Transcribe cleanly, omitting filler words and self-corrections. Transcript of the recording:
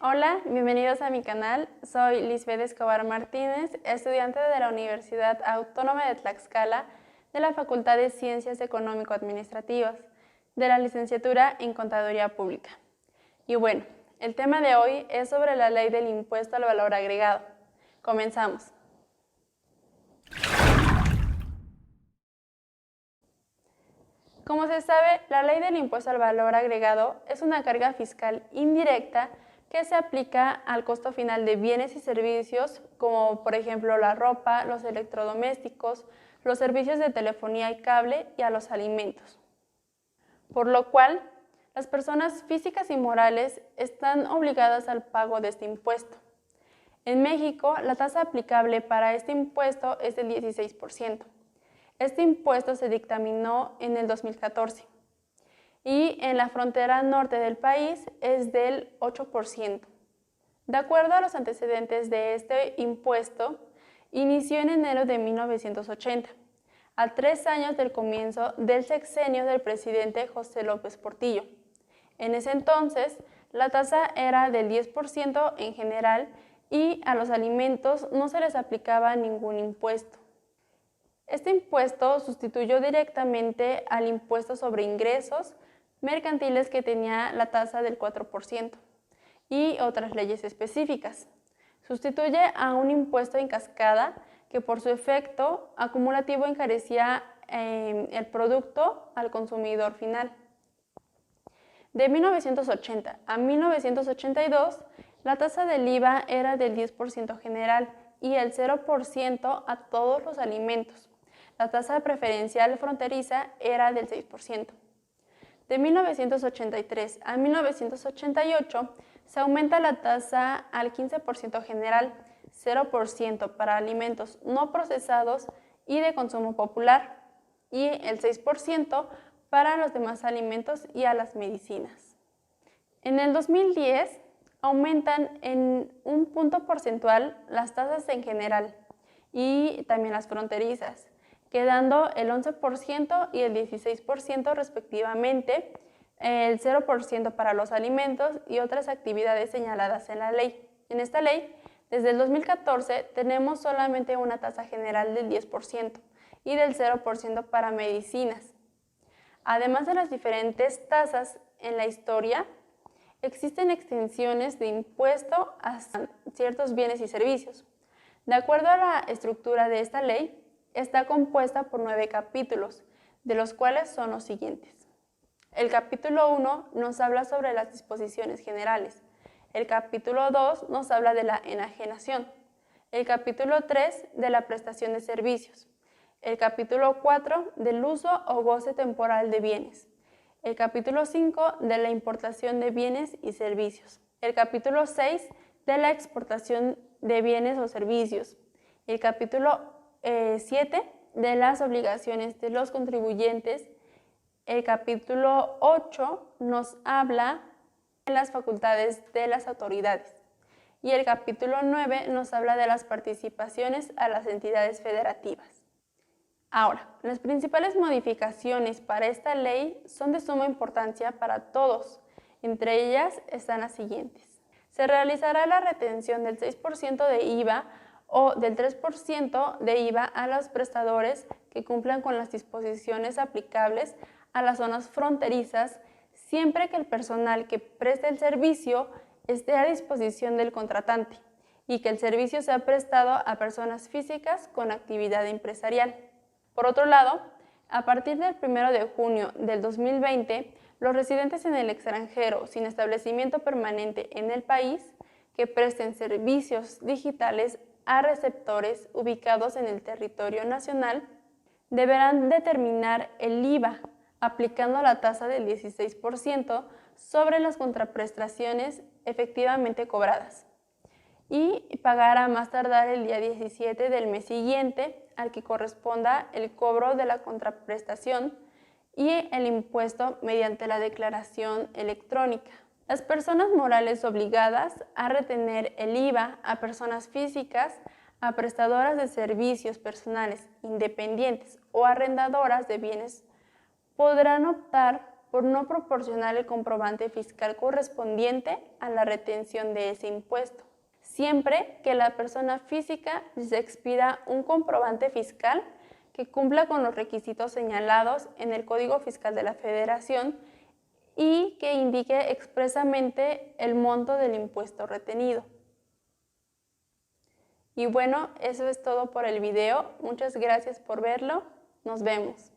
Hola, bienvenidos a mi canal. Soy Lisbeth Escobar Martínez, estudiante de la Universidad Autónoma de Tlaxcala de la Facultad de Ciencias Económico-Administrativas, de la licenciatura en Contaduría Pública. Y bueno, el tema de hoy es sobre la ley del impuesto al valor agregado. Comenzamos. Como se sabe, la ley del impuesto al valor agregado es una carga fiscal indirecta que se aplica al costo final de bienes y servicios como por ejemplo la ropa, los electrodomésticos, los servicios de telefonía y cable y a los alimentos. Por lo cual, las personas físicas y morales están obligadas al pago de este impuesto. En México, la tasa aplicable para este impuesto es del 16%. Este impuesto se dictaminó en el 2014 y en la frontera norte del país es del 8%. De acuerdo a los antecedentes de este impuesto, inició en enero de 1980, a 3 años del comienzo del sexenio del presidente José López Portillo. En ese entonces, la tasa era del 10% en general y a los alimentos no se les aplicaba ningún impuesto. Este impuesto sustituyó directamente al impuesto sobre ingresos mercantiles que tenía la tasa del 4% y otras leyes específicas. Sustituye a un impuesto en cascada que por su efecto acumulativo encarecía el producto al consumidor final. De 1980 a 1982, la tasa del IVA era del 10% general y el 0% a todos los alimentos. La tasa preferencial fronteriza era del 6%. De 1983 a 1988 se aumenta la tasa al 15% general, 0% para alimentos no procesados y de consumo popular y el 6% para los demás alimentos y a las medicinas. En el 2010 aumentan en un punto porcentual las tasas en general y también las fronterizas, quedando el 11% y el 16% respectivamente, el 0% para los alimentos y otras actividades señaladas en la ley. En esta ley, desde el 2014, tenemos solamente una tasa general del 10% y del 0% para medicinas. Además de las diferentes tasas en la historia, existen extensiones de impuesto a ciertos bienes y servicios. De acuerdo a la estructura de esta ley, está compuesta por 9 capítulos, de los cuales son los siguientes. El capítulo 1 nos habla sobre las disposiciones generales. El capítulo 2 nos habla de la enajenación. El capítulo 3 de la prestación de servicios. El capítulo 4 del uso o goce temporal de bienes. El capítulo 5 de la importación de bienes y servicios. El capítulo 6 de la exportación de bienes o servicios. El capítulo 7 de las obligaciones de los contribuyentes. El capítulo 8 nos habla de las facultades de las autoridades y el capítulo 9 nos habla de las participaciones a las entidades federativas. Ahora, las principales modificaciones para esta ley son de suma importancia para todos. Entre ellas están las siguientes. Se realizará la retención del 6% de IVA o del 3% de IVA a los prestadores que cumplan con las disposiciones aplicables a las zonas fronterizas, siempre que el personal que preste el servicio esté a disposición del contratante y que el servicio sea prestado a personas físicas con actividad empresarial. Por otro lado, a partir del 1 de junio del 2020, los residentes en el extranjero sin establecimiento permanente en el país que presten servicios digitales a receptores ubicados en el territorio nacional deberán determinar el IVA aplicando la tasa del 16% sobre las contraprestaciones efectivamente cobradas y pagar a más tardar el día 17 del mes siguiente al que corresponda el cobro de la contraprestación y el impuesto mediante la declaración electrónica. Las personas morales obligadas a retener el IVA a personas físicas, a prestadoras de servicios personales independientes o arrendadoras de bienes podrán optar por no proporcionar el comprobante fiscal correspondiente a la retención de ese impuesto, siempre que la persona física les expida un comprobante fiscal que cumpla con los requisitos señalados en el Código Fiscal de la Federación y que indique expresamente el monto del impuesto retenido. Y bueno, eso es todo por el video. Muchas gracias por verlo. Nos vemos.